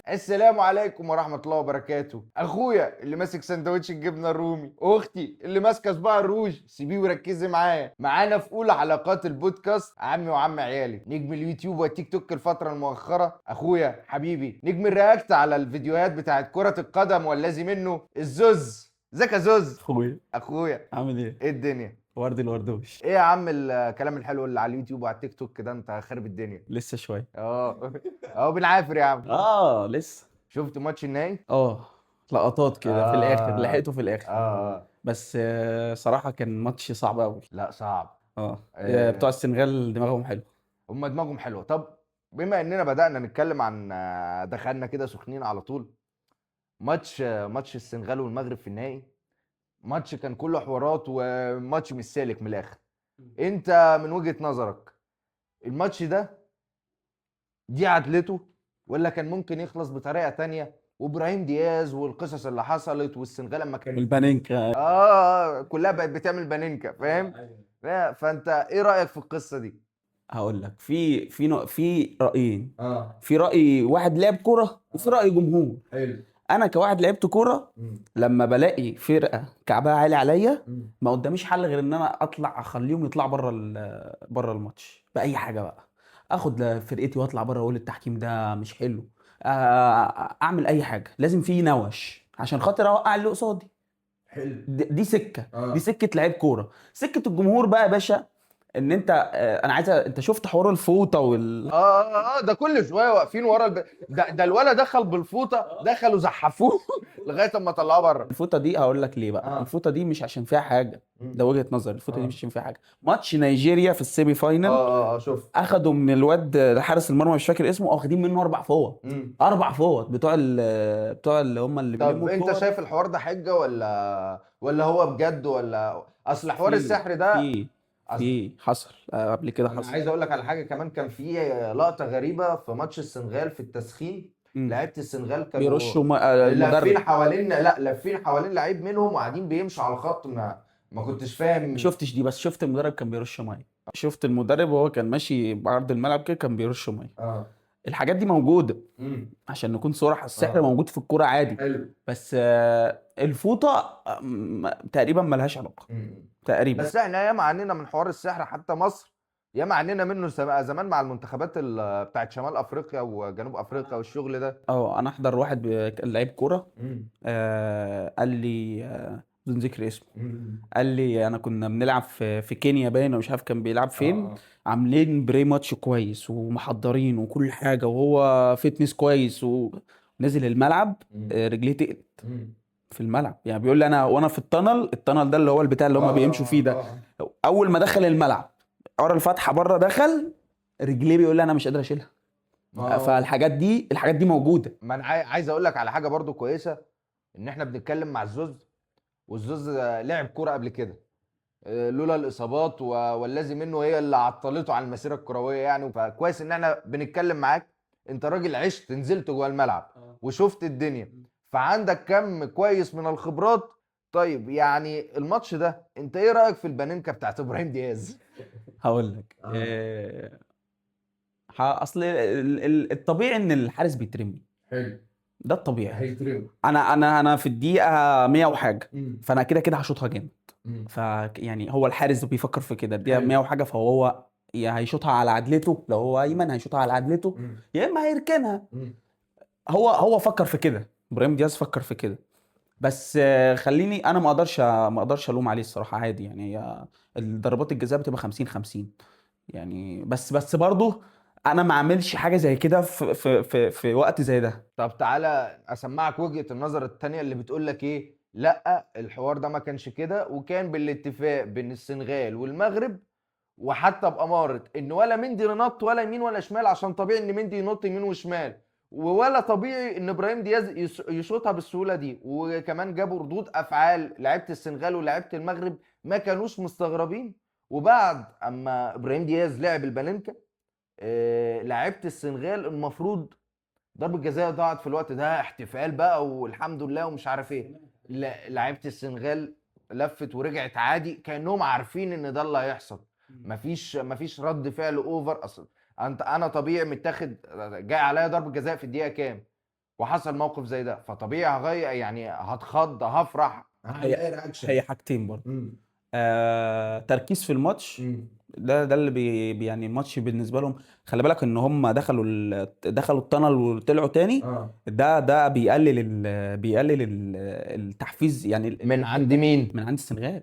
السلام عليكم ورحمة الله وبركاته. اخويا اللي ماسك سندوتش الجبنة الرومي، اختي اللي ماسكة صباع الروج، سيبيه وركزي معايا. معانا في اولى حلقات البودكاست عمي وعم عيالي، نجم اليوتيوب والتيك توك الفترة المؤخرة، اخويا حبيبي نجم الرياكت على الفيديوهات بتاعت كرة القدم والذي منه الزوز. ازيك يا زوز؟ اخويا عامل ايه؟ ايه الدنيا؟ ورد الوردوش. ايه يا عم الكلام الحلو اللي على اليوتيوب وعلى التيك توك كده، انت خارب الدنيا. لسه شويه. اهو بنعافر يا عم. لسه. شفت ماتش النهائي؟ لقطات كده في الاخر، آه. لحقته في الاخر. اه بس صراحه كان ماتش صعب قوي. لا صعب. بتوع السنغال دماغهم حلو. هم دماغهم حلوه. طب بما اننا بدأنا نتكلم عن دخلنا كده سخنين على طول، ماتش السنغال والمغرب في النهائي، ماتش كان كله حوارات وماتش مش سالك من الاخر. انت من وجهة نظرك الماتش ده دي عدلته، ولا كان ممكن يخلص بطريقة تانية؟ وابراهيم دياز والقصص اللي حصلت والسنغال لما كان البانينكا. كلها بقت بتعمل بانينكا، فاهم؟ فانت ايه رأيك في القصة دي؟ هقول لك في رايين. اه في راي واحد لعب كوره وفي راي جمهور. حلو. انا كواحد لعبت كوره، لما بلاقي فرقه كعبها عالي عليا ما قداميش حل غير ان انا اطلع اخليهم يطلعوا بره الماتش باي حاجه بقى. اخد فرقتي واطلع بره واقول التحكيم ده مش حلو. اعمل اي حاجه، لازم في نوش عشان خاطر اوقع اللي قصادي. حلو. دي سكه. دي سكه لعيب كوره. سكه الجمهور بقى يا باشا، ان انت انا عايز انت شفت حوار الفوطه ده كل شويه واقفين ورا ده الولد دخل بالفوطه، دخلوا زحفوه لغايه اما طلعوه بره. الفوطه دي هقول لك ليه بقى. الفوطه دي مش عشان فيها حاجه، ده وجهه نظري. الفوطه دي مش عشان فيها حاجه. ماتش نيجيريا في السيمي فاينل، شوف اخدوا من الواد حارس المرمى مش فاكر اسمه، واخدين منه 4 فوط. 4 فوط بتوع اللي هم اللي طب بيلموا انت الكور. شايف الحوار ده حجه ولا هو بجد؟ ولا اصل حوار السحر ده في أصل في حصل قبل كده انا حصل. عايز اقول لك على حاجه كمان. كان في لقطه غريبه في ماتش السنغال في التسخين. لعيبه السنغال كانوا بيرشوا لافين المدرب. حوالين، لا لافين حوالين لعيب منهم وقاعدين بيمشوا على الخط. ما كنتش فاهم. ما شفتش دي، بس شفت المدرب كان بيرش ميه. شفت المدرب وهو كان ماشي بعرض الملعب كده كان بيرش ميه. الحاجات دي موجوده. عشان نكون صراحة، السحر موجود في الكوره عادي. حلو. بس الفوطه تقريبا ملهاش علاقه. تقريبا. بس احنا ياما عنينا من حوار السحر، حتى مصر ياما عنينا منه زمان مع المنتخبات بتاعت شمال افريقيا وجنوب افريقيا والشغل ده. انا احضر واحد كان لعيب كوره. قال لي بدون ذكر اسمه. قال لي انا كنا بنلعب في كينيا باين، ومش عارف كان بيلعب فين. عاملين بري ماتش كويس ومحضرين وكل حاجه، وهو فيتنس كويس ونزل الملعب. رجليه تقلت في الملعب. يعني بيقول لي انا وانا في التنل ده اللي هو البتاع اللي هم بيمشوا فيه ده. اول ما دخل الملعب ورا الفتحه بره دخل، رجليه بيقول لي انا مش قادر اشيلها. الحاجات دي موجوده. ما انا عايز اقول لك على حاجه برضو كويسه، ان احنا بنتكلم مع الزوز، والزوز لعب كوره قبل كده. لولا الاصابات والذي منه هي اللي عطلته عن المسيره الكرويه يعني. فكويس ان احنا بنتكلم معاك. انت راجل عشت، نزلت جوه الملعب وشفت الدنيا، فعندك كم كويس من الخبرات. طيب يعني الماتش ده انت ايه رايك في البانينكا بتاعت ابراهيم دياز؟ هقول لك اصل الطبيعي ان الحارس بيترمي. حلو. ده الطبيعي. هيترمي. انا في الدقيقه 100 وحاجه، فانا كده هشوطها جامد. فيعني هو الحارس بيفكر في كده، الدقيقه 100 وحاجه، فهو يا هيشوطها على عدلته، لو هو ايمن هيشوطها على عدلته، يا اما هيركنها. هو فكر في كده، ابراهيم دياز فكر في كده. بس خليني انا ما اقدرش الوم عليه الصراحه. عادي يعني، الضربات الجزاء بتبقى 50-50 يعني. بس برضه انا ما اعملش حاجه زي كده في وقت زي ده. طب تعالى اسمعك وجهة النظر التانية اللي بتقول لك ايه. لا الحوار ده ما كانش كده، وكان بالاتفاق بين السنغال والمغرب، وحتى بأمارة ان ولا مندي نط ولا يمين ولا شمال، عشان طبيعي ان مندي ينط يمين وشمال، ولا طبيعي ان ابراهيم دياز يشوطها بالسهولة دي. وكمان جابوا ردود افعال لعيبة السنغال ولعيبة المغرب ما كانوش مستغربين. وبعد اما ابراهيم دياز لعب البالينكا، لعيبة السنغال المفروض ضربة جزاء ضاعت في الوقت ده، احتفال بقى والحمد لله ومش عارف ايه. لعيبه السنغال لفت ورجعت عادي، كانهم عارفين ان ده اللي هيحصل. مفيش رد فعل اوفر اصلا. انا طبيعي متاخد، جاي عليا ضربه جزاء في الدقيقه كام وحصل موقف زي ده، فطبيعي هغير يعني، هتخض، هفرح، هعمل اي رياكشن. هي حاجتين برضه. مم. تركيز في الماتش، مم. ده اللي يعني الماتش بالنسبه لهم. خلي بالك ان هم دخلوا التنل وطلعوا تاني. اه ده بيقلل التحفيز يعني من عند مين؟ من عند السنغال.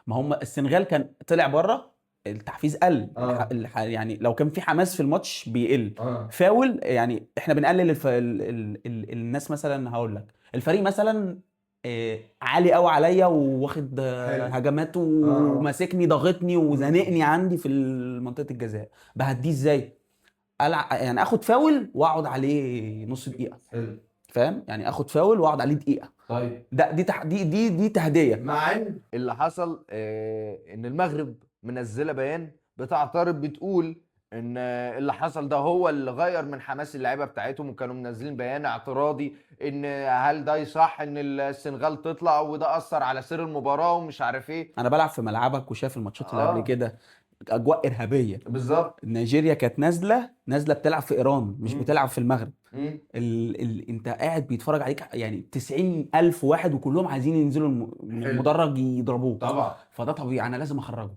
ما هم السنغال كان طلع بره، التحفيز قل. يعني لو كان في حماس في الماتش بيقل. فاول يعني احنا بنقلل الناس. مثلا هقول لك الفريق مثلا عالي قوي عليا واخد هجمات وماسكني ضاغطني وزنقني عندي في منطقه الجزاء. بهديه ازاي؟ يعني اخد فاول واقعد عليه نص دقيقه. حلو. فاهم يعني؟ اخد فاول واقعد عليه دقيقه. طيب دي تهديه. مع ان اللي حصل ان المغرب منزله بيان بتعترض، بتقول ان اللي حصل ده هو اللي غير من حماس اللعيبه بتاعتهم، وكانوا منزلين بيان اعتراضي ان هل ده صح ان السنغال تطلع وده اثر على سير المباراه ومش عارف ايه. انا بلعب في ملعبك وشايف الماتشات اللي قبل كده، اجواء ارهابيه. بالظبط. نيجيريا كانت نازله بتلعب في ايران، مش بتلعب في المغرب. انت قاعد بيتفرج عليك يعني 90,000 واحد وكلهم عايزين ينزلوا من المدرج يضربوك. طبعا. فده طبيعي، انا لازم اخرجه.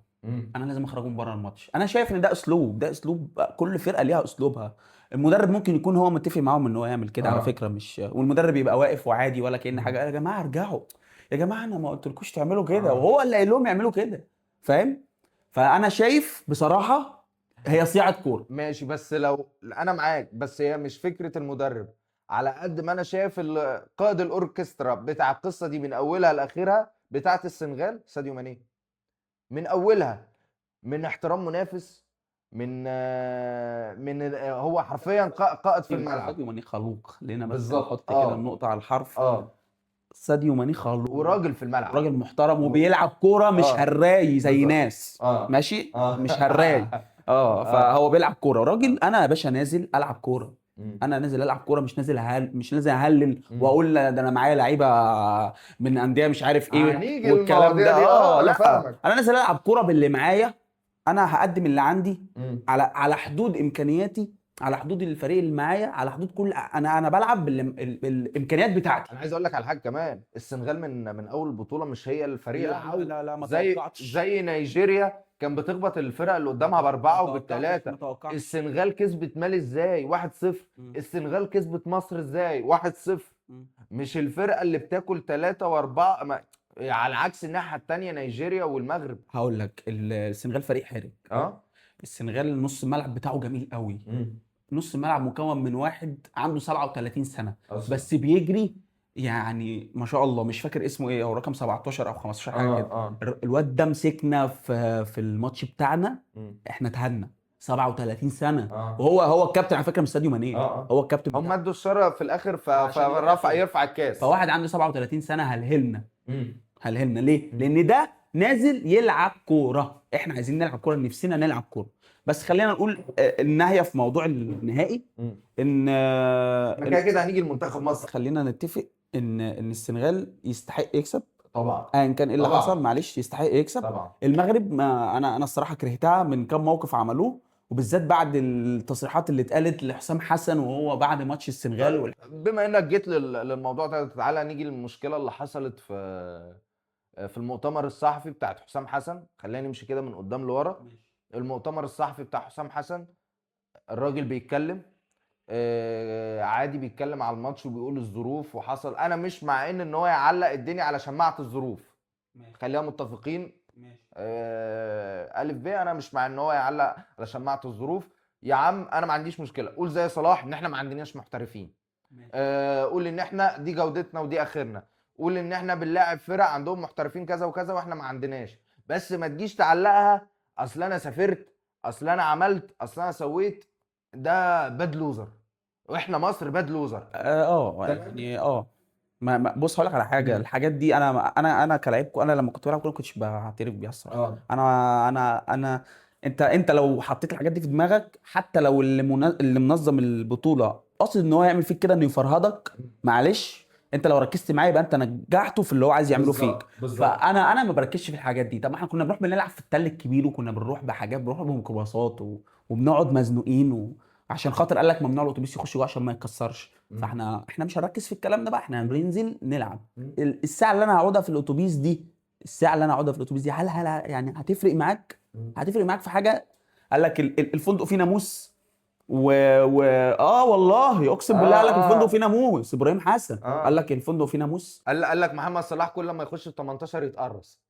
انا لازم اخرجه من بره الماتش. انا شايف ان ده اسلوب كل فرقه ليها اسلوبها. المدرب ممكن يكون هو متفق معاهم ان هو يعمل كده على فكره، مش والمدرب يبقى واقف وعادي ولا كأن حاجه. يا جماعه ارجعوا، يا جماعه انا ما قلتلكوش تعملوا كده، وهو اللي قايل لهم يعملوا كده. فاهم؟ فانا شايف بصراحه هي صياعه كوره. ماشي، بس لو انا معاك، بس هي مش فكره المدرب على قد ما انا شايف قائد الاوركسترا بتاع القصه دي من اولها لاخرها بتاعه السنغال ساديو ماني، من اولها، من احترام منافس، هو حرفيا قائد في الملعب. ساديو ماني خلوق لنا، بس بالظبط. نحط كده النقطه على الحرف. ساديو ماني خلوق وراجل في الملعب، راجل محترم وبيلعب كوره، مش هراي زي بالظبط. ناس. ماشي. مش هراي. فهو بيلعب كوره راجل. انا يا باشا نازل العب كوره. انا نازل العب كوره، مش نازل اهلل واقول ده انا معايا لعيبه من انديه مش عارف ايه هنيجي والكلام ده. دي. لا، انا فاهمك. انا نازل العب كوره باللي معايا. انا هقدم اللي عندي على حدود امكانياتي، على حدود الفريق اللي معايا، على حدود كل. انا بلعب بالامكانيات بتاعتي. انا عايز اقول لك على حاجه كمان، السنغال من اول البطوله مش هي الفريق لا العود. لا ما زي توقعتش. زي نيجيريا كان بتخبط الفرق اللي قدامها باربعه وبالثلاثه. السنغال كسبت مالي ازاي 1-0، السنغال كسبت مصر ازاي 1-0. مش الفرقه اللي بتاكل 3 و4 على عكس الناحيه الثانيه نيجيريا والمغرب. هقول لك السنغال فريق حرج. السنغال نص الملعب بتاعه جميل قوي. نص الملعب مكون من واحد عنده 37 سنه أصلاً. بس بيجري يعني ما شاء الله. مش فاكر اسمه ايه، او رقم 17 او 15 حاجه كده. الواد ده مسكنا في الماتش بتاعنا. احنا اتهنا 37 سنه. وهو الكابتن على فكره، مش ساديو ماني. هو الكابتن. هم ادوا الشاره في الاخر فرفع يرفع الكاس. فواحد عنده 37 سنه هلهلنا. هلهلنا ليه؟ لان ده نازل يلعب كوره. احنا عايزين نلعب كوره، نفسنا نلعب كوره. بس خلينا نقول النهايه في موضوع النهائي ان كده كده هنيجي المنتخب مصر. خلينا نتفق ان السنغال يستحق يكسب طبعا، ايا كان ايه اللي حصل. معلش يستحق يكسب طبعا. المغرب، ما انا الصراحه كرهتها من كام موقف عملوه، وبالذات بعد التصريحات اللي اتقالت لحسام حسن وهو بعد ماتش السنغال بما انك جيت للموضوع ده، تعالى نيجي للمشكله اللي حصلت في المؤتمر الصحفي بتاعت حسام حسن. خلينا نمشي كده من قدام لورا. المؤتمر الصحفي بتاع حسام حسن، الراجل بيتكلم عادي، بيتكلم على الماتش وبيقول الظروف وحصل. انا مش مع ان هو يعلق الدنيا على شماعه الظروف. خلينا متفقين. الف ب، انا مش مع ان هو يعلق على شماعه الظروف. يا عم انا ما عنديش مشكله، قول زي صلاح ان احنا ما عندناش محترفين. قول ان احنا دي جودتنا ودي اخرنا. قول ان احنا بنلاعب فرق عندهم محترفين كذا وكذا واحنا ما عندناش. بس ما تجيش تعلقها اصل انا سافرت، اصل انا عملت، اصل انا سويت. ده باد لوزر، واحنا مصر باد لوزر. يعني ما بص هقول لك على حاجه. الحاجات دي انا كلاعب، انا لما كنت بلعب كوره ما كنتش بعترف بيها الصراحه. انا انت لو حطيت الحاجات دي في دماغك، حتى لو اللي منظم البطوله قاصد ان هو يعمل فيك كده انه يفرهدك، معلش انت لو ركزت معاه يبقى انت نجحته في اللي هو عايز يعمله فيك. بالظبط. فانا ما بركزش في الحاجات دي. طب ما احنا كنا بنروح بنلعب في التل الكبير، وكنا بنروح بحاجات، بنروح بميكروباصات وبنقعد مزنوقين عشان خاطر قال لك ممنوع الاتوبيس يخش جوه عشان ما يتكسرش. فاحنا مش هنركز في الكلام ده بقى، احنا هننزل نلعب. الساعه اللي انا هقعدها في الاتوبيس دي، هل يعني هتفرق معاك في حاجه؟ قال لك الفندق فيه ناموس والله اقسم بالله قال لك الفندق فيه ناموس. ابراهيم حسن قال لك الفندق فيه ناموس. قال لك محمد صلاح كل ما يخش ال 18 يتقرص.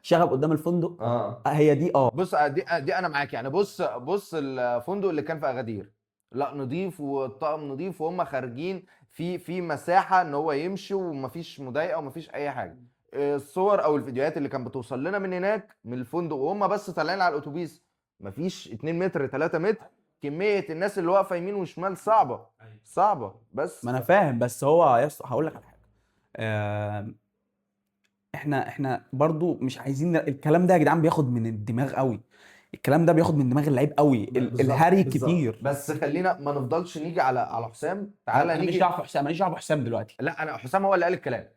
شغب قدام الفندق. هي دي بص دي انا معاك يعني. بص الفندق اللي كان في اغادير، لا نضيف والطقم نضيف وهم خارجين في مساحه ان هو يمشي ومفيش مضايقه ومفيش اي حاجه. الصور او الفيديوهات اللي كانت بتوصل لنا من هناك من الفندق وهم بس طالعين على الاتوبيس، مفيش 2 متر 3 متر، كميه الناس اللي واقفه يمين وشمال صعبه. بس ما انا فاهم، بس هو يا اسطى هقول لك على حاجه. آه، احنا برضو مش عايزين الكلام ده يا جدعان، بياخد من الدماغ قوي. الكلام ده بياخد من دماغ اللعيب قوي، الهري كتير. بس خلينا ما نفضلش نيجي على حسام. انا تعالى ماليش نيجي. دعوه بحسام، ماليش دعوه بحسام دلوقتي. لا انا حسام هو اللي قال الكلام،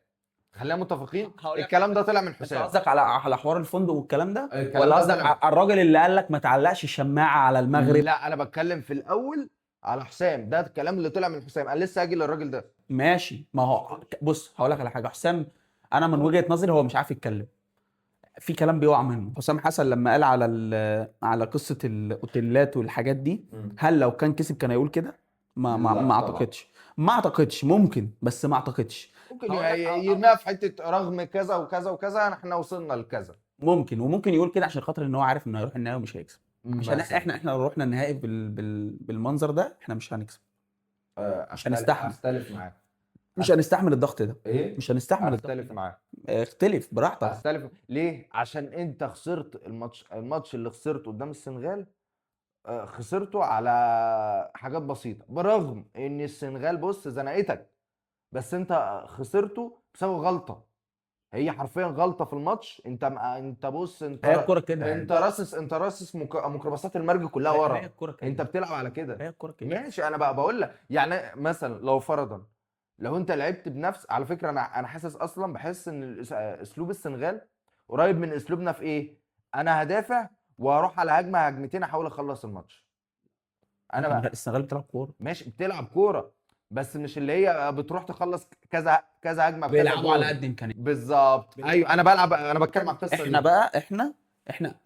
خلينا متفقين. هقول لك الكلام ده طلع من انت حسام. قصدك على حوار الفندق والكلام ده، الكلام ولا ده قصدك طلع على الراجل اللي قال لك ما تعلقش الشماعه على المغرب؟ لا انا بتكلم في الاول على حسام، ده الكلام اللي طلع من حسام. انا لسه هاجي للراجل ده. ماشي، ما هو بص هقول لك على حاجه. حسام انا من وجهه نظري هو مش عارف يتكلم، في كلام بيقع منه. حسام حسن لما قال على قصه الاوتيلات والحاجات دي، هل لو كان كسب كان هيقول كده؟ ما اعتقدش. ما اعتقدش، ممكن بس ما اعتقدش. ممكن يرميها في حته رغم كذا وكذا وكذا احنا وصلنا لكذا. وممكن يقول كده عشان خاطر ان هو عارف انه هيروح النهائي ومش هيكسب. عشان مثلا. احنا لو رحنا النهائي بالمنظر ده احنا مش هنكسب. مش هنستحمل. اختلف معاك. مش هنستحمل الضغط ده. ايه مش هنستحمل الضغط. اختلف معاك. اختلف براحتك. اختلف ليه؟ عشان انت خسرت الماتش اللي خسرته قدام السنغال. خسرته على حاجات بسيطه، برغم ان السنغال بص زنقتك، بس انت خسرته بسبب غلطه. هي حرفيا غلطه في الماتش. انت بص هي الكوره كده. انت راسس ميكروباصات المرج كلها ورا. هي الكوره كده. انت بتلعب على كده. هي الكوره كده. ماشي. انا بقى بقول لك يعني مثلا لو فرضا لو انت لعبت بنفس، على فكره انا حاسس اصلا بحس ان اسلوب السنغال قريب من اسلوبنا في ايه. انا هدافع واروح على هجمه هجمتين احاول اخلص الماتش. انا بقى السنغال بتلعب كوره. ماشي بتلعب كوره، بس مش اللي هي بتروح تخلص كذا كذا هجمه بكذا بيلعبوا على جول. قد امكانيات. بالظبط. ايوه انا بتكلم عن القصه احنا دي. بقى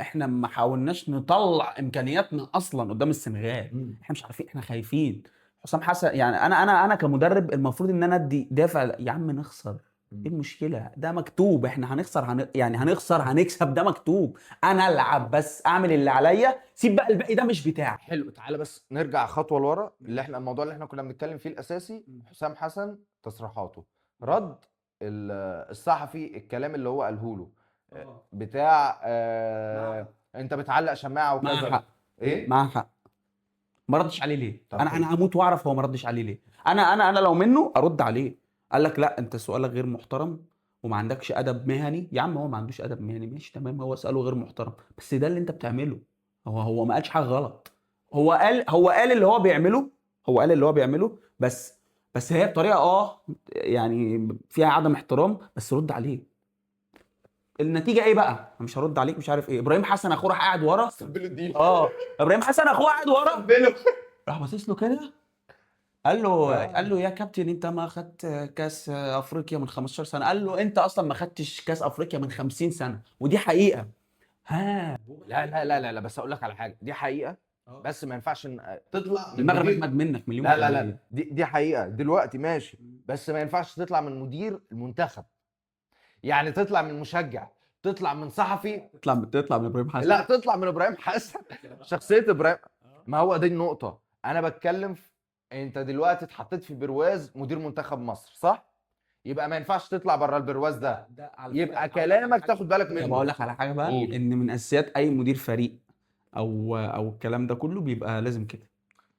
احنا ما حاولناش نطلع امكانياتنا اصلا قدام السنغال. احنا مش عارفين، احنا خايفين. حسام حسن يعني انا كمدرب المفروض ان انا ادي دافع. يا عم نخسر، ايه المشكله؟ ده مكتوب. احنا هنخسر يعني هنخسر هنكسب، ده مكتوب. انا العب بس، اعمل اللي عليا، سيب بقى الباقي ده مش بتاعي. حلو. تعالى بس نرجع خطوه لورا. الموضوع اللي احنا كنا بنتكلم فيه الاساسي حسام حسن تصريحاته، رد الصحفي الكلام اللي هو قاله له بتاع انت بتعلق شماعه وكذا. معاه حق. ايه معاه حق. ما ردش عليه ليه؟ طب انا هموت واعرف هو ما ردش عليه ليه. انا لو منه ارد عليه. قال لك لا انت سؤالك غير محترم وما عندكش ادب مهني. يا عم هو ما عندوش ادب مهني، ماشي تمام، هو سؤاله غير محترم، بس ده اللي انت بتعمله. هو ما قالش حاجه غلط. هو قال اللي هو بيعمله. بس هي بطريقه يعني فيها عدم احترام، بس رد عليه. النتيجه ايه بقى؟ أنا مش هرد عليك مش عارف ايه. ابراهيم حسن اخوه راح قاعد ورا. ابراهيم حسن اخوه قاعد ورا، راح باصص له كده، قال له يا كابتن انت ما خدت كاس افريقيا من 15 سنه. قال له انت اصلا ما خدتش كاس افريقيا من 50 سنه، ودي حقيقه. لا لا لا لا بس اقول لك على حاجه، دي حقيقه. بس ما ينفعش تطلع من المغرب مدير. اجمد منك مليون لا لا لا دي حقيقه دلوقتي ماشي، بس ما ينفعش تطلع من مدير المنتخب. يعني تطلع من مشجع، تطلع من صحفي، تطلع من ابراهيم حسن. لا تطلع من ابراهيم حسن. شخصيه ابراهيم. ما هو دي النقطه. انا بتكلم انت دلوقتي اتحطيت في برواز مدير منتخب مصر صح؟ يبقى ما ينفعش تطلع بره البرواز ده. يبقى كلامك تاخد بالك منه. بقول لك على حاجه بقى، ان من اساسيات اي مدير فريق او الكلام ده كله بيبقى لازم كده.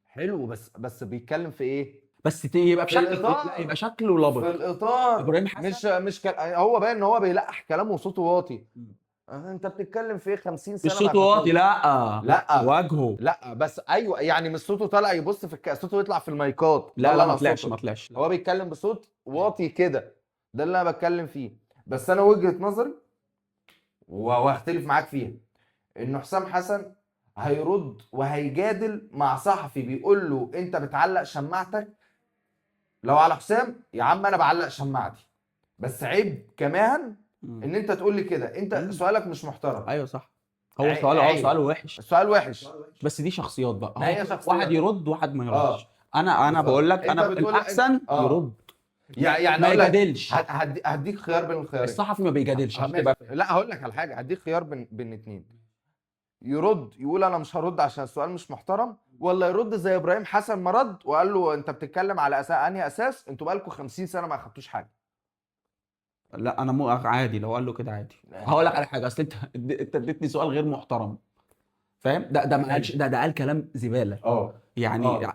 حلو. بس بيتكلم في ايه؟ بس يبقى بشكل، الإطار. يبقى شكله لابق في الاطار. ابراهيم حسن مش هو باين ان هو بيلقح كلامه وصوته واطي. انت بتتكلم في ايه 50 مش سنه ما صوته واطي، خدتوش. لا لا وجهه. لا بس ايوه يعني مش صوته طالع يبص في صوته يطلع في المايكات، ده لا اللي لا انا ما طلعش اقصده. ما طلعش. هو بيتكلم بصوت واطي كده، ده اللي انا بتكلم فيه. بس انا وجهة نظري وهختلف معاك فيها، ان حسام حسن هيرد وهيجادل مع صحفي بيقول له انت بتعلق شماعتك. لو على حسام يا عم انا بعلق شماعتي، بس عيب كمان مم. ان انت تقول لي كده، انت مم. سؤالك مش محترم. ايوه صح. هو سؤاله عيب، سؤاله وحش. السؤال وحش. بس دي شخصيات بقى، ما هو هي شخصية. واحد يرد وواحد ما يردش. اه انا بقول بالظبط، لك انت انا بتقول الاحسن يرد. يعني ما اقول لك يجادلش. هديك خيار بين الخيارين. الصحفي ما بيجادلش عشان ماشي، تبقى فاهم. لا هقول لك على حاجه، هديك خيار بين اتنين. يرد يقول انا مش هرد عشان السؤال مش محترم، ولا يرد زي ابراهيم حسن ما رد وقال له انت بتتكلم على انهي اساس، انتوا بقالكم 50 سنه ما اخدتوش حاجه. لا انا مو عادي لو قال له كده عادي. هقول لك على حاجه، اصل انت اديتني سؤال غير محترم. فاهم؟ ده ما قالش، ده قال كلام زباله. اه يعني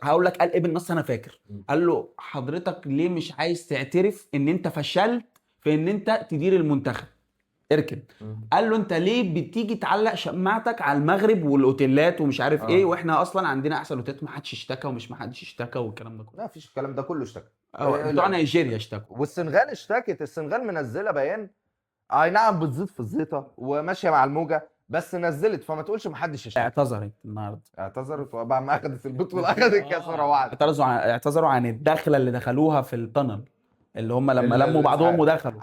هقول لك قال ايه بالنص انا فاكر. قال له حضرتك ليه مش عايز تعترف ان انت فشلت في ان انت تدير المنتخب؟ اركن. قال له انت ليه بتيجي تعلق شماعتك على المغرب والاوتيلات ومش عارف ايه، واحنا اصلا عندنا احسن اوتيلات، ما حدش اشتكى ومش ما حدش اشتكى والكلام ده كله. لا فيش الكلام ده كله اشتكى. بتوع نيجيريا اشتكوا. والسنغال اشتكت، السنغال منزله بيان، اي نعم بتزيد في الزيطه وماشيه مع الموجه، بس نزلت، فما تقولش ما حدش اشتكى. اعتذرت النهارده. اعتذرت وبعد ما اخذت البطوله اخذت الكاس ورا بعض. اعتذروا عن الدخله اللي دخلوها في التنل، اللي هم لما لموا مش بعضهم عارف. ودخلوا.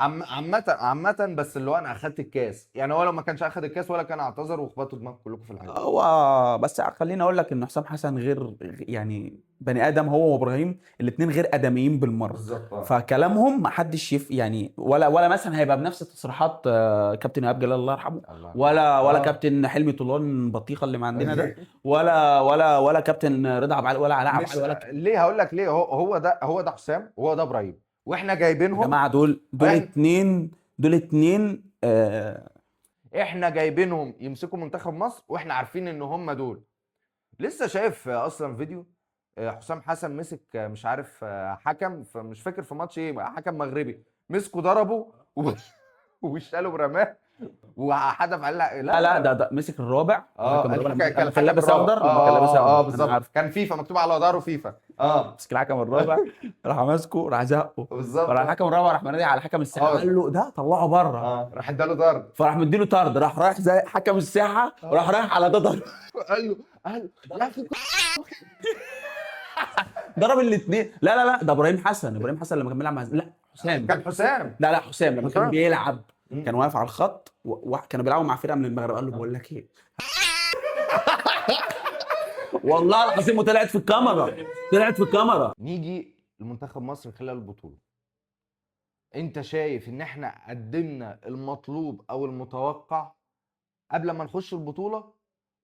عامة بس اللي هو انا اخدت الكاس، يعني هو لو ما كانش اخد الكاس ولا كان اعتذر واخبطوا دماغ كلكم في الحاجة. هو بس خليني اقول لك ان حسام حسن غير، يعني بني ادم هو وابراهيم الاثنين غير ادميين بالمره. بالظبط فكلامهم ما حدش يعني ولا مثلا هيبقى بنفس تصريحات كابتن ايهاب جلال الله يرحمه، الله ولا كابتن حلمي طولان البطيخه اللي ما عندنا ده، ولا كابتن رضا عبد العال ولا علاء عبد مش العال ليه، هقول لك ليه، هو ده حسام وهو ده ابراهيم، واحنا يا جايبينهم. جماعه دول احنا اتنين احنا جايبينهم يمسكوا منتخب مصر، واحنا عارفين ان هم دول. لسه شايف اصلا فيديو حسام حسن مسك مش عارف حكم، مش فاكر في ماتش ايه، حكم مغربي مسكه ضربه وشاله برماه وحدف عليه. لا ده مسك الرابع. مسك الرابع لما كان كان الحكم لابس الرابع. اخضر، لما كان لابس اخضر انا بالظبط، عارف. كان فيفا مكتوب على ظهره فيفا. مسك الحكم الرابع، راح ماسكه راح زقه. بالظبط. فراح الحكم الرابع راح منادي على حكم الساحه، قال له ده طلعه بره. راح اداله ضرب. فراح مديله طرد، راح رايح زي حكم الساحه وراح رايح على ده ضرب. قال له يا اخي ضرب الاثنين. لا ده ابراهيم حسن لما كان بيلعب مع لا حسام. كان حسام. لا حسام لما كان حسام. بيلعب كان واقف على الخط وكانوا بيلعبوا مع فرقه من المغرب، قال له بقول لك ايه والله العظيم، وطلعت في الكاميرا. نيجي لمنتخب مصر خلال البطوله، انت شايف ان احنا قدمنا المطلوب او المتوقع قبل ما نخش البطوله،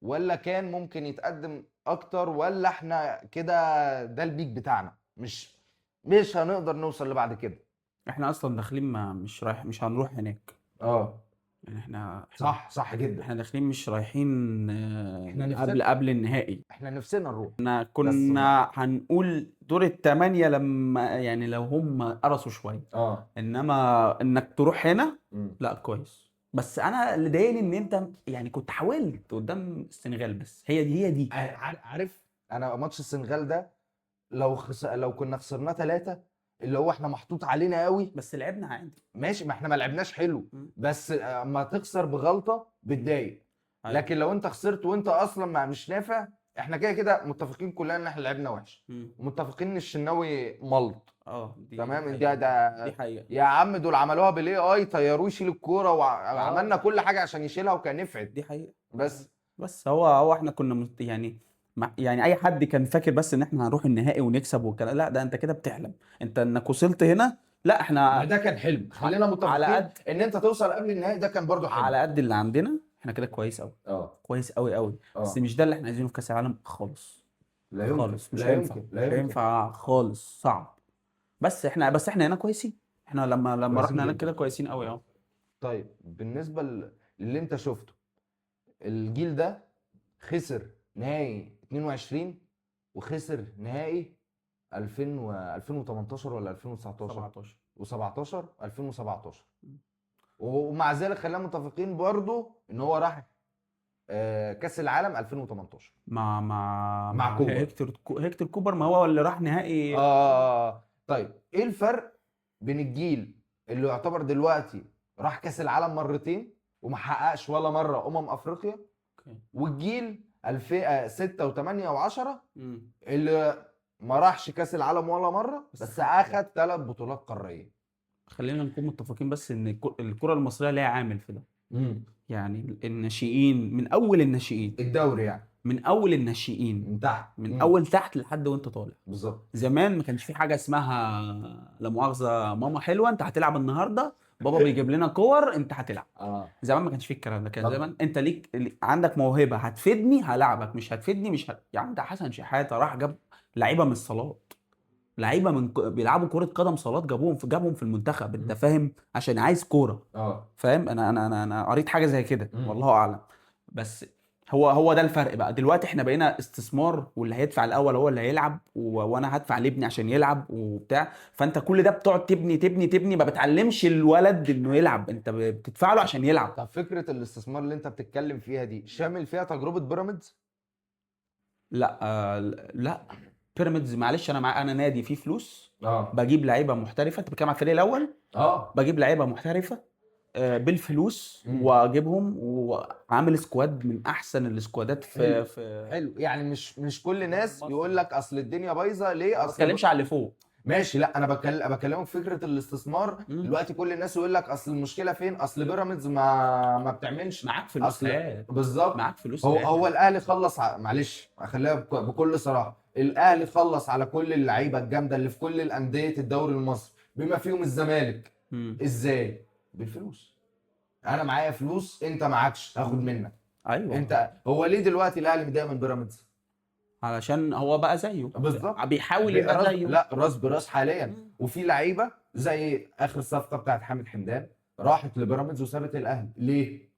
ولا كان ممكن يتقدم اكتر، ولا احنا كده ده البيك بتاعنا، مش هنقدر نوصل لبعد كده؟ احنا اصلا داخلين ما مش رايح، مش هنروح هناك. يعني احنا صح جدا. احنا داخلين مش رايحين احنا قبل النهائي. احنا نفسنا نروح. احنا كنا هنقول دور الثمانية لما يعني لو هم قرصوا شوية. انما انك تروح هنا لا كويس. بس انا اللي ضايقني ان انت يعني كنت حاولت قدام السنغال، بس هي دي. عارف انا ماتش السنغال ده لو كنا خسرناه 3، اللي هو احنا محطوط علينا قوي، بس لعبنا عادي. ماشي، ما احنا ما لعبناش حلو، بس اما تخسر بغلطه بتضايق. أيوة. لكن لو انت خسرت وانت اصلا مش نافع، احنا كده متفقين كلنا ان احنا لعبنا وحش، متفقين ان الشناوي ملط. تمام، دي حقيقة. يا عم دول عملوها بالاي اي، طيروه يشيل الكوره وعملنا كل حاجه عشان يشيلها وكان نفعت. دي حقيقة. بس هو احنا كنا يعني اي حد كان فاكر بس ان احنا هنروح النهائي ونكسب والكلام، لا ده انت كده بتحلم. انت انك وصلت هنا، لا احنا ده كان حلم، خلينا متفقين ان انت توصل قبل النهائي، ده كان برضو حلم. على قد اللي عندنا احنا كده كويس قوي. كويس قوي. بس مش ده اللي احنا عايزينه في كاس العالم خالص. لا يمكن. خالص مش لا هينفع. يمكن. مش هينفع خالص، صعب. بس احنا هنا كويسين. احنا لما رحنا هناك كده كويسين قوي. طيب بالنسبه اللي انت شفته، الجيل ده خسر نهائي 22 وخسر نهائي 2018 ولا 2019 و17 2017. ومع ذلك خلينا متفقين برضو ان هو راح كاس العالم 2018 مع كوبر. هيكتور كوبر، ما هو اللي راح نهائي. طيب ايه الفرق بين الجيل اللي يعتبر دلوقتي راح كاس العالم مرتين وما حققش ولا مره افريقيا، أوكي. والجيل 2006 و8 و10 مم. اللي ما راحش كاس العالم ولا مره بس اخد 3 بطولات قاريه؟ خلينا نكون متفقين بس ان الكرة المصرية ليها عامل في ده. يعني الناشئين، من اول الناشئين، الدوري يعني من اول الناشئين، من تحت، من اول تحت لحد وانت طالع. بالظبط. زمان ما كانش في حاجه اسمها لا مؤاخذه ماما حلوه انت هتلعب النهارده، بابا بيجيب لنا كور انت هتلعب. زمان ما كانش في الكلام ده. كان طب. زمان انت عندك موهبه هتفيدني هلعبك، مش هتفيدني مش يا عم ده حسن شحاته راح جاب لعيبه من الصالات، لعيبه بيلعبوا كره قدم صالات، جابهم في المنتخب، انت فاهم، عشان عايز كوره. فاهم. انا قريت حاجه زي كده والله اعلم. بس هو ده الفرق بقى. دلوقتي احنا بقينا استثمار، واللي هيدفع الاول هو اللي هيلعب، وانا هدفع لابني عشان يلعب وبتاع. فانت كل ده بتقعد تبني تبني تبني، ما بتعلمش الولد انه يلعب، انت بتدفع له عشان يلعب. طب فكره الاستثمار اللي انت بتتكلم فيها دي شامل فيها تجربه بيراميدز؟ لا لا. بيراميدز معلش، انا نادي فيه فلوس، اه بجيب لعيبه محترفه. انت بتتكلم على الفريق الاول، بجيب لعيبه محترفه بالفلوس، واجيبهم وعامل سكواد من احسن السكوادات في حلو. يعني مش كل الناس يقول لك اصل الدنيا بايظه ليه، ما اصل بتكلمش على اللي فوق. ماشي. لا انا بكلمك في فكره الاستثمار. دلوقتي كل الناس يقول لك اصل المشكله فين، اصل بيراميدز ما بتعملش. معاك فلوس هات. بالظبط، معاك فلوس هو الاهلي خلص معلش خليها بكل صراحه، الاهلي خلص على كل اللعيبه الجامده اللي في كل الانديه الدوري المصري بما فيهم الزمالك. ازاي؟ بالفلوس. انا معايا فلوس انت معكش، هاخد منك. ايوه. انت هو ليه دلوقتي الاهلي متضايق من بيراميدز؟ علشان هو بقى زيه بالظبط، بيحاول يبقى زيه. لا راس براس حاليا. وفي لعيبه زي اخر صفقه بتاعت حامد حمدان راحت لبيراميدز وسابت الاهلي ليه؟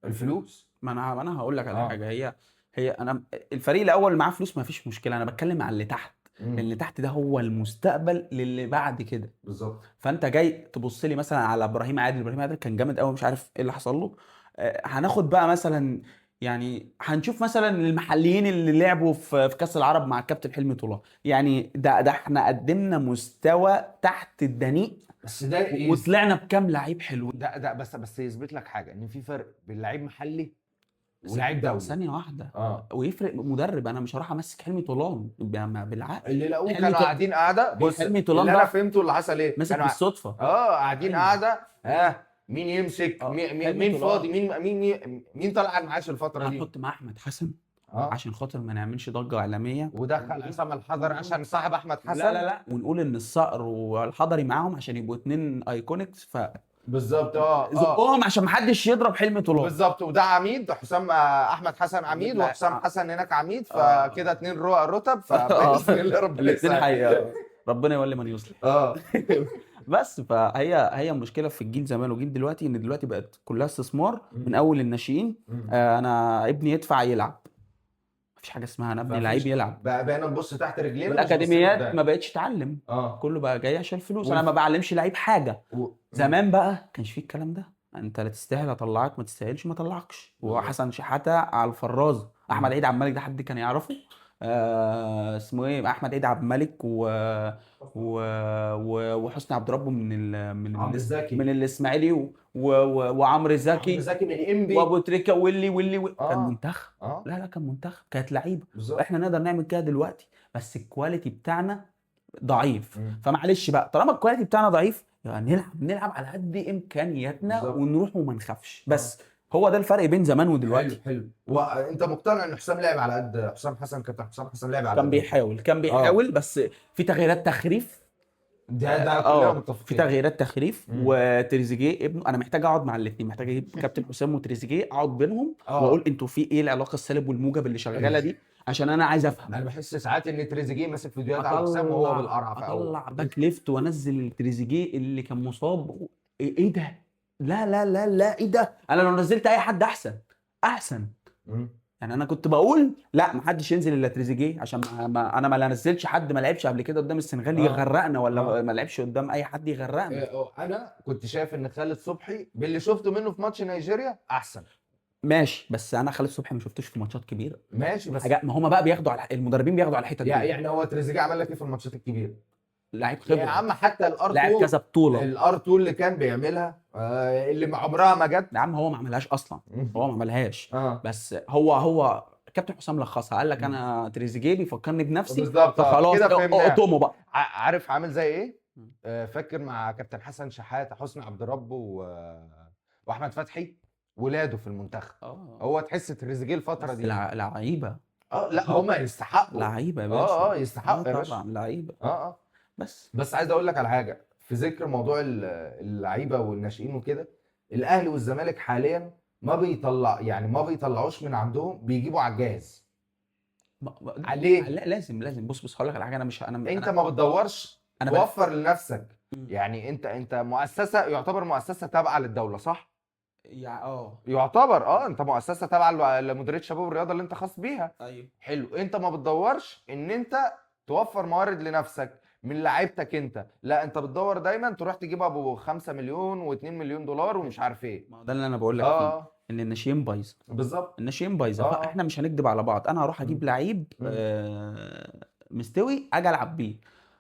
الفلوس. ما انا هقول لك على حاجه. هي انا الفريق الاول معاه فلوس ما فيش مشكله، انا بتكلم على اللي تحت. اللي تحت ده هو المستقبل للي بعد كده. بالظبط. فانت جاي تبص لي مثلا على ابراهيم عادل كان جامد قوي، مش عارف ايه اللي حصل له. هناخد بقى مثلا، يعني هنشوف مثلا المحليين اللي لعبوا في كاس العرب مع الكابتن حلمي طولان. يعني ده احنا قدمنا مستوى تحت الدنيء، بس ده وطلعنا بكام لعيب حلو. ده بس يثبت لك حاجه، ان في فرق بين لعيب محلي ولاعيب دولي. ثانيه واحده. ويفرق مدرب. انا مش هروح امسك حلمي طولان بالعقل. اللي لقوه كانوا قاعدين قاعده. بص حلمي طولان اللي انا فهمته اللي حصل ايه، مسك بالصدفه. قاعدين قاعده. مين يمسك مين فاضي، مين طلع على المعاش الفتره دي. هنحط مع احمد حسن عشان خاطر ما نعملش ضجه اعلاميه، ودخل عصام الحضري عشان صاحب احمد حسن. لا ونقول ان الصقر والحضري معاهم عشان يبقوا اتنين ايكونكس. بالظبط. زقهم عشان ما حدش يضرب حلمي طولان. بالظبط. وده عميد حسام، احمد حسن عميد، وحسام حسن هناك عميد. فكده اتنين رتب. فباذن الله ربنا يسهل. حقيقة ربنا يولي من يصلح. بس فهي المشكله في الجيل زمان وجيل دلوقتي، ان دلوقتي بقت كلها استثمار من اول الناشئين. انا ابني يدفع يلعب، مفيش حاجه اسمها انا ابني لعيب يلعب. بقينا نبص تحت رجلينا. الاكاديميات ما بقتش تعلم. كله بقى جاي عشان الفلوس. انا ما بعلمش لعيب حاجه. زمان بقى كانش فيه الكلام ده. انت لا تستاهل اطلعك، ما تستاهلش ما اطلعكش. وحسن شحاته على الفراز. احمد عيد عبد الملك ده حد كان يعرفه؟ اسمه ايه، احمد عيد عبد الملك وحسني عبد ربه من الاسماعيلي وعمرو زكي من انبي وابو تريكه كان منتخب. لا كان منتخب، كانت لعيبه. احنا نقدر نعمل كده دلوقتي، بس الكواليتي بتاعنا ضعيف. فمعلش بقى، طالما الكواليتي بتاعنا ضعيف يعني نلعب على قد امكانياتنا ونروح وما نخافش. بس هو ده الفرق بين زمان ودلوقتي. حلو. وانت مقتنع ان حسام لعب على قد حسام حسن؟ كابتن حسام حسن لعب على قد كان بيحاول بس في تغييرات تخريف. ده كلنا متفقين. في تغييرات تخريف. وتريزيجيه ابنه، انا محتاج اقعد مع الاثنين، محتاج اجيب كابتن حسام وتريزيجيه اقعد بينهم واقول انتوا في ايه العلاقه السالب والموجب اللي شغاله دي، عشان انا عايز افهم. انا بحس ساعات ان تريزيجيه ماسك فيديوهات على حسام وهو بالقرعه، اطلع باك ليفت وانزل تريزيجيه اللي كان مصاب. ايه ده؟ لا ايه ده؟ انا لو نزلت اي حد احسن. يعني انا كنت بقول لا محدش ينزل الا تريزيجيه، عشان انا ما نزلش حد ما لعبش قبل كده قدام السنغال يغرقنا، ولا ما لعبش قدام اي حد يغرقنا. انا كنت شايف ان خالد صبحي باللي شفته منه في ماتش نيجيريا احسن. ماشي، بس انا خالد صبحي ما شفتوش في ماتشات كبيره. ماشي بس حاجات ما هم بقى بياخدوا على المدربين، بياخدوا على الحته دي. يعني هو تريزيجيه عمل لك ايه في الماتشات الكبيره؟ لعيب يا خبره، عم حتى الار لاعب 2، كذا بطوله. الار 2 اللي كان بيعملها اللي عمرها ما جت. يا عم هو ما عملهاش اصلا، هو ما عملهاش. اه بس هو كابتن حسام لخصها، قال لك انا تريزيجيه بيفكرني بنفسي، بالظبط فخلاص كده فهمنا. اقطمه بقى. عارف عامل زي ايه؟ فاكر مع كابتن حسن شحاته، حسني عبد رب واحمد فتحي ولاده في المنتخب. هو تحس تريزيجيه الفتره بس دي لعيبه، لا هما يستحقوا. لعيبه يا باشا. يستحقوا يا باشا. طبعا لعيبه. اه بس بس عايز اقول لك على حاجه في ذكر موضوع اللعيبه والناشئين وكده. الاهلي والزمالك حاليا ما بيطلعوش من عندهم، بيجيبوا على الجاهز. عليه. لا لازم بص هقول لك على حاجه. انا مش انت ما بتدورش انا توفر لنفسك. مم. يعني انت مؤسسه، يعتبر مؤسسه تابعه للدوله، صح؟ يا يعتبر انت مؤسسه تابعه لمديريه شباب الرياضه اللي انت خاص بيها. ايوه. حلو، انت ما بتدورش ان انت توفر موارد لنفسك من لعيبتك انت، لا انت بتدور دايما تروح تجيب ابو 5 مليون و2 مليون دولار ومش عارف ايه. ما هو ده اللي انا بقول لك فيه، ان الناشئين بايظه. بالظبط. الناشئين بايظه، اه فاحنا مش هنكدب على بعض. انا هروح اجيب لعيب مستوي اجي العب بيه،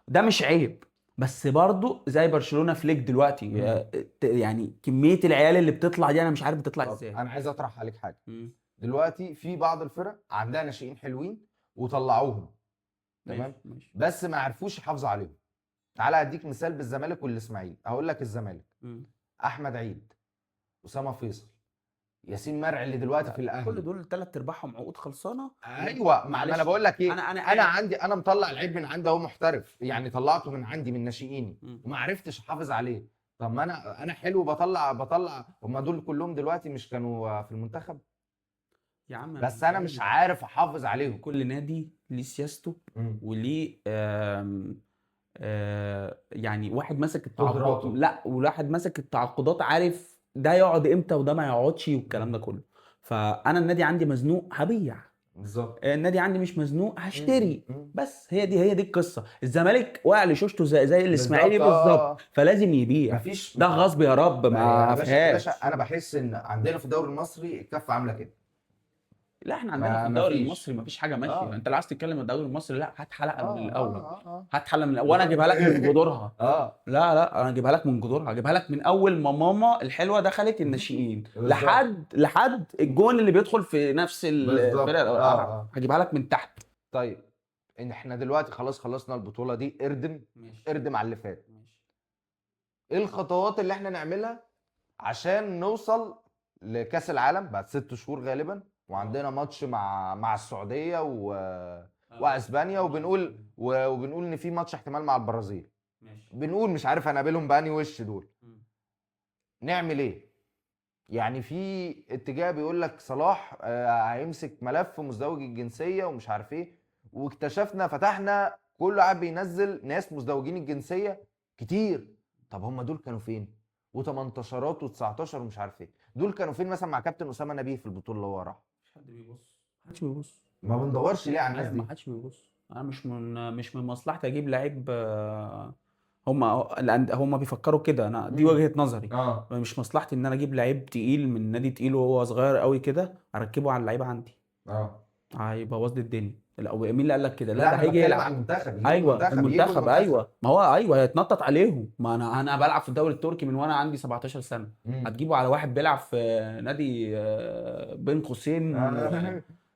ده مش عيب. بس برضو زي برشلونه فليك دلوقتي، يعني كميه العيال اللي بتطلع دي انا مش عارف بتطلع ازاي. انا عايز اطرح عليك حاجه. دلوقتي في بعض الفرق عندها ناشئين حلوين وطلعوهم، تمام، ماشي. بس ما عرفوش يحافظوا عليهم. تعالى اديك مثال بالزمالك والاسماعيلي. هقول لك الزمالك، احمد عيد، اسامه فيصل، ياسين مرعي اللي دلوقتي في الاهلي، كل دول 3/4 عقود خلصانه. ايوه. ما انا بقول لك ايه، انا عندي، انا مطلع لعيب من عندي اهو محترف، يعني طلعته من عندي من ناشئيني وما عرفتش احافظ عليه. طب ما انا حلو، بطلع هم دول كلهم دلوقتي مش كانوا في المنتخب يا عم، بس انا مش عارف احافظ عليهم. كل نادي ليه سياسته وليه يعني واحد ماسك التعاقدات، لا وواحد ماسك التعاقدات عارف ده يقعد امتى وده ما يقعدش والكلام ده كله. فانا النادي عندي مزنوق هبيع، بالظبط. النادي عندي مش مزنوق هشتري. بس هي دي القصه. الزمالك واقع لشوشته زي الاسماعيلي بالظبط، فلازم يبيع. مفيش ده غصب يا رب، ما فيهاش. انا بحس ان عندنا في الدوري المصري الكفه عامله كده. لا احنا عندنا في الدوري المصري مفيش حاجه ماشيه. انت لو عايز تتكلم عن الدوري المصري، لا هات حلقه من الاول. هات حلقه من وانا اجيبها لك من جذورها. لا انا اجيبها لك من جذورها، اجيبها لك من اول ما ماما الحلوه دخلت الناشئين لحد الجون اللي بيدخل في نفس الفرقه، هجيبها لك من تحت. طيب ان احنا دلوقتي خلاص خلصنا البطوله دي، اردم على اللي فات. ايه الخطوات اللي احنا نعملها عشان نوصل لكاس العالم بعد 6 شهور غالبا، وعندنا ماتش مع السعوديه واسبانيا، وبنقول ان في ماتش احتمال مع البرازيل. بنقول مش عارف هنقابلهم بأني وش دول. نعمل ايه؟ يعني في اتجاه بيقول لك صلاح هيمسك ملف مزدوج الجنسيه ومش عارف ايه، واكتشفنا فتحنا كل قاعد بينزل ناس مزدوجين الجنسيه كتير. طب هم دول كانوا فين؟ و18 و19 ومش عارف ايه، دول كانوا فين مثلا مع كابتن اسامه نبيه في البطوله اللي هو راح؟ محدش بيبص. ما بندورش ليه على الناس دي؟ ما حدش بيبص. انا مش من مصلحتي اجيب لعيب. هم بيفكروا كده، انا دي وجهة نظري. مش مصلحتي ان انا اجيب لعيب تقيل من نادي تقيل وهو صغير قوي كده اركبه على اللعيبه عندي. هيبوظ لي الدنيا. مين اللي قال لك كده؟ لا ده هيجي يلعب على المنتخب. ايوه المنتخب. ايوه ما هو هيتنطط عليهم. ما انا بلعب في الدوري التركي من وانا عندي 17 سنه. هتجيبه على واحد بيلعب في نادي بين قوسين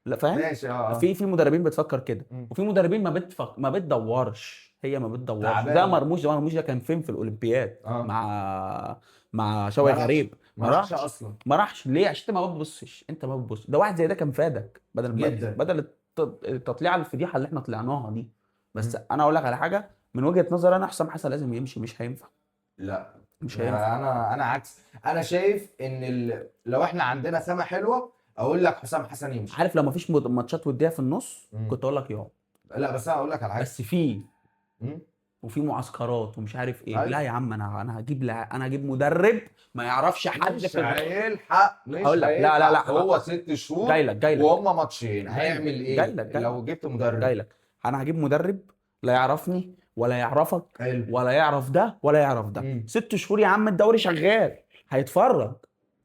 لا فاهم. ماشي. في مدربين بتفكر كده، وفي مدربين ما بتدورش. هي ما بتدورش. ده مرموش ده كان فين في الاولمبياد مع شوقي غريب؟ ما راحش اصلا. ما راحش ليه؟ عشان انت ما بتبصش. ما بتبص. ده واحد زي ده كان فادك بدل التطليعه الفضيحه اللي احنا طلعناها دي. بس انا اقول لك على حاجه من وجهه نظري انا، حسام حسن لازم يمشي. مش هينفع. لا مش هينفع. انا عكس. انا شايف ان لو احنا عندنا سما حلوه اقول لك حسام حسن يمشي. عارف لو ما فيش ماتشات وديه في النص كنت اقول لك يقعد. لا بس انا اقول لك على حاجه. بس في وفي معسكرات ومش عارف ايه. أيوة. لا يا عم، انا هجيب مدرب ما يعرفش حد مش في هيلحق هقول لك لا لا لا هو 6 شهور جاي لك وهم ماتشين، هيعمل جاي ايه لك لو جبت مدرب؟ جاي لك. انا هجيب مدرب لا يعرفني ولا يعرفك حلو. ولا يعرف ده ولا يعرف ده. مم. 6 شهور يا عم، الدوري شغال هيتفرج.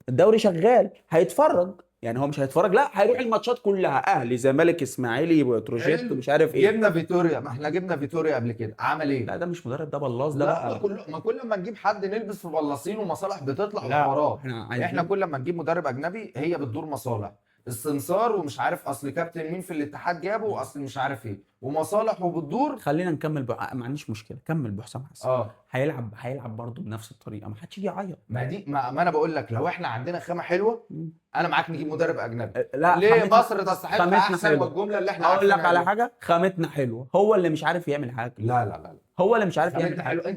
الدوري شغال هيتفرج. يعني هو مش هيتفرج، لا هيروح الماتشات كلها، اهلي زمالك اسماعيلي بتروجيت حلو. مش عارف ايه. جبنا فيتوريا، ما احنا جبنا فيتوريا قبل كده، عمل لا ايه؟ ده مش مدرب، ده بلاص ده لا، بقى. ما كل ما نجيب حد نلبس في بلاصين ومصالح بتطلع لا وحوارات. احنا احنا عايزين. كل ما نجيب مدرب اجنبي هي بتدور مصالح، استنصار ومش عارف اصل كابتن مين في الاتحاد جابه واصل مش عارف ايه ومصالح وبتدور. خلينا نكمل ما عنديش مشكله، كمل بحسام حسن. اه هيلعب برضه بنفس الطريقه، ما حدش يجي يعيط. ما انا بقول لك، لو احنا عندنا خامه حلوه مم. انا معاك نجيب مدرب اجنبي. لا ليه خامتنا، مصر تستحق خامتنا احسن؟ حلوه. والجمله اللي احنا اقول لك عارفينها على دي. حاجه، خامتنا حلوه، هو اللي مش عارف يعمل حاجه. لا لا لا، هو اللي مش عارف يعمل خامتنا حاجه. حلوه.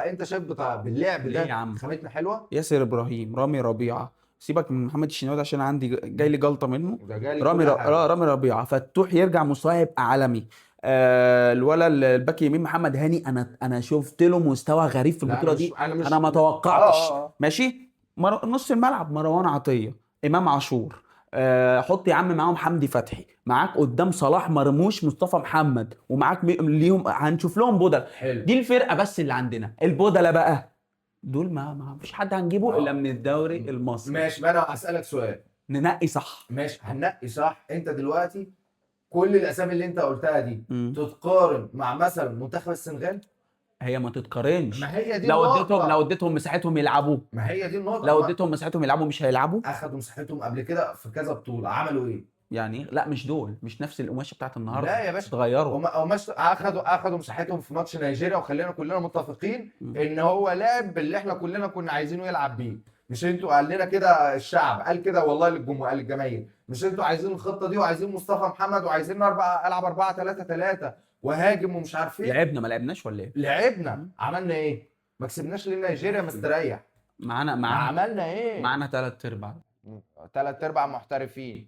انت شايف بتاع باللعب ليه يا ده عم؟ خامتنا حلوه. ياسر ابراهيم، رامي ربيعه، سيبك من محمد الشناوي ده عشان عندي جاي لي جلطه منه. ده جالي كل حاجه. رامي ربيعه فتوح يرجع مستواه يبقى عالمي. الولا الباك يمين محمد هاني، انا شفت له مستوى غريب في لا البطوله دي. انا مش انا ما توقعتش. اه ماشي. نص الملعب مروان عطيه، امام عاشور، حط يا عم معاهم حمدي فتحي، معاك قدام صلاح مرموش مصطفى محمد، ومعاك ليهم هنشوف لهم بدل. حلو. دي الفرقه بس اللي عندنا. البدله بقى دول ما فيش حد هنجيبه الا من الدوري المصري. ماشي، ما انا هسألك سؤال. ننقي صح. ماشي هننقي صح. انت دلوقتي كل الاسامي اللي انت قلتها دي مم. تتقارن مع مثلا منتخب السنغال؟ هي ما تتقارنش. ما هي دي لو النقطة. لو اديتهم مساحتهم يلعبوا، ما هي دي النقطة. لو اديتهم مساحتهم يلعبوا مش هيلعبوا. اخدوا مساحتهم قبل كده في كذا بطولة، عملوا ايه؟ يعني لا مش دول، مش نفس القماشه بتاعت النهارده. لا يا باشا، اتغيروا. او مش اخدوا مساحتهم في ماتش نيجيريا، وخلينا كلنا متفقين ان هو لعب باللي احنا كلنا كنا عايزينه يلعب بيه. مش انتوا قال لنا كده، الشعب قال كده والله للجمهور، قال للجماهير مش انتوا عايزين الخطة دي وعايزين مصطفى محمد وعايزين العب 4-3-3 وهاجم ومش عارف ايه. لعبنا ما لعبناش ولا ايه؟ لعبنا، عملنا ايه؟ ما كسبناش ليه نيجيريا مستريح؟ ما معانا عملنا ايه؟ معانا 3/4. 3/4 محترفين.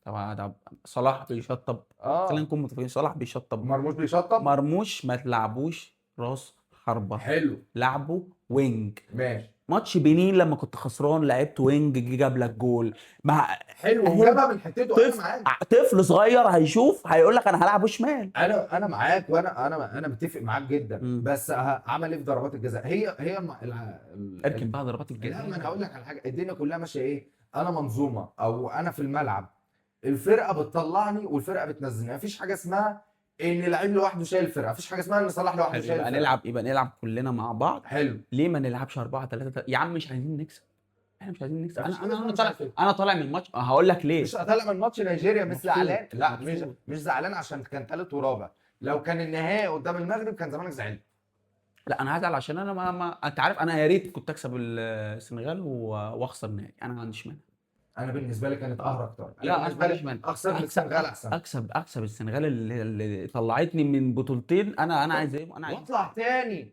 طبعا ده صلاح بيشطب. خلينا نكون متفقين، صلاح بيشطب. مرموش بيشطب. مرموش ما تلعبوش راس حربة، حلو. لعبه وينج. ماشي. ماتش بنين لما كنت خسران لعبت وينج، جاب لك جول. مع حلو وجابها من حتته. انا معاك. طفل صغير هيشوف هيقول لك انا هلعبه شمال. انا معاك، وانا متفق معاك جدا. مم. بس عمل ايه في ضربات الجزاء؟ هي اركن بقى ضربات لا، الجزاء. ما انا هقول لك على حاجه. الدنيا كلها ماشيه ايه؟ انا منظومه او انا في الملعب، الفرقه بتطلعني والفرقه بتنزلني. مفيش حاجه اسمها ان لعيب لوحده شايل الفرقه، مفيش حاجه اسمها ان صلاح لوحده شايل يبقى الفرقه. يبقى نلعب كلنا مع بعض. حلو. ليه ما نلعبش 4-3 يا عم؟ مش عايزين نكسب. احنا مش عايزين نكسب. مش انا مش طالع، عارف إيه. انا طالع من الماتش هقول لك ليه. مش طالع من ماتش نيجيريا مش مبسوط. زعلان. لا مبسوط. مش زعلان عشان كان ثالث ورابع. لو كان النهائي قدام المغرب كان زمانك زعلان. لا انا هزعل عشان انا انت عارف انا يا ريت كنت اكسب السنغال واخسر النهائي. انا ما عنديش مانع. انا بالنسبه لي كانت قهر اكتر. لا بالنسبه انا مش لي مانع. اخسر من السنغال احسن. اكسب السنغال اللي طلعتني من بطولتين. انا عايز ايه؟ انا عايز واطلع تاني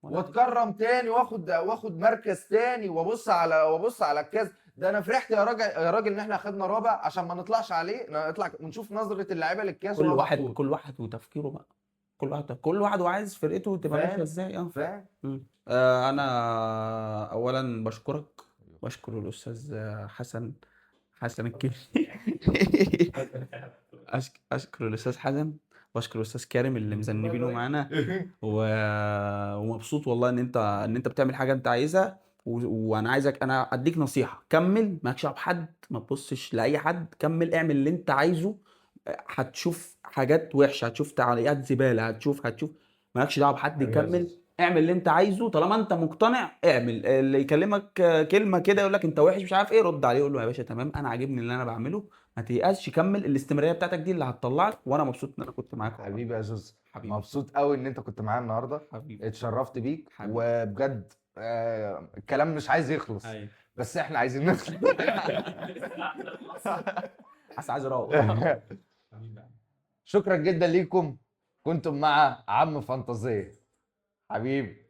واتكرم تاني واخد مركز تاني وابص على الكاس ده. انا فرحت يا راجل ان احنا خدنا رابع عشان ما نطلعش عليه، نطلع ونشوف نظره اللعيبه للكاس. كل واحد وتفكيره بقى. كل واحد وعايز فرقته تبقى ماشيه ازاي. فاهم. انا اولا بشكر الاستاذ حسن الكيفي. اشكر الاستاذ حسن، بشكر الاستاذ كريم اللي مذنبينه معانا ومبسوط والله ان انت بتعمل حاجه انت عايزها. وانا عايزك، انا اديك نصيحه، كمل، مالكش دعوه بحد، ما تبصش لاي حد، كمل اعمل اللي انت عايزه. هتشوف حاجات وحشه، هتشوف تعليقات زباله، هتشوف مالكش دعوه بحد، كمل اعمل اللي انت عايزه. طالما انت مقتنع اعمل. اللي يكلمك كلمه كده يقول لك انت وحش مش عارف ايه، رد عليه قول له يا باشا تمام انا عاجبني اللي انا بعمله، ما تيأسش، كمل. الاستمراريه بتاعتك دي اللي هتطلعك. وانا مبسوط ان انا كنت معاك. حبيبي يا زوز، حبيبي. مبسوط قوي ان انت كنت معايا النهارده. حبيبي. اتشرفت بيك. حبيبي. وبجد الكلام مش عايز يخلص. أيوة. بس احنا عايزين نخلص. عايز اروح. شكرا جدا ليكم. كنتم مع عم فانتازيه حبيبي.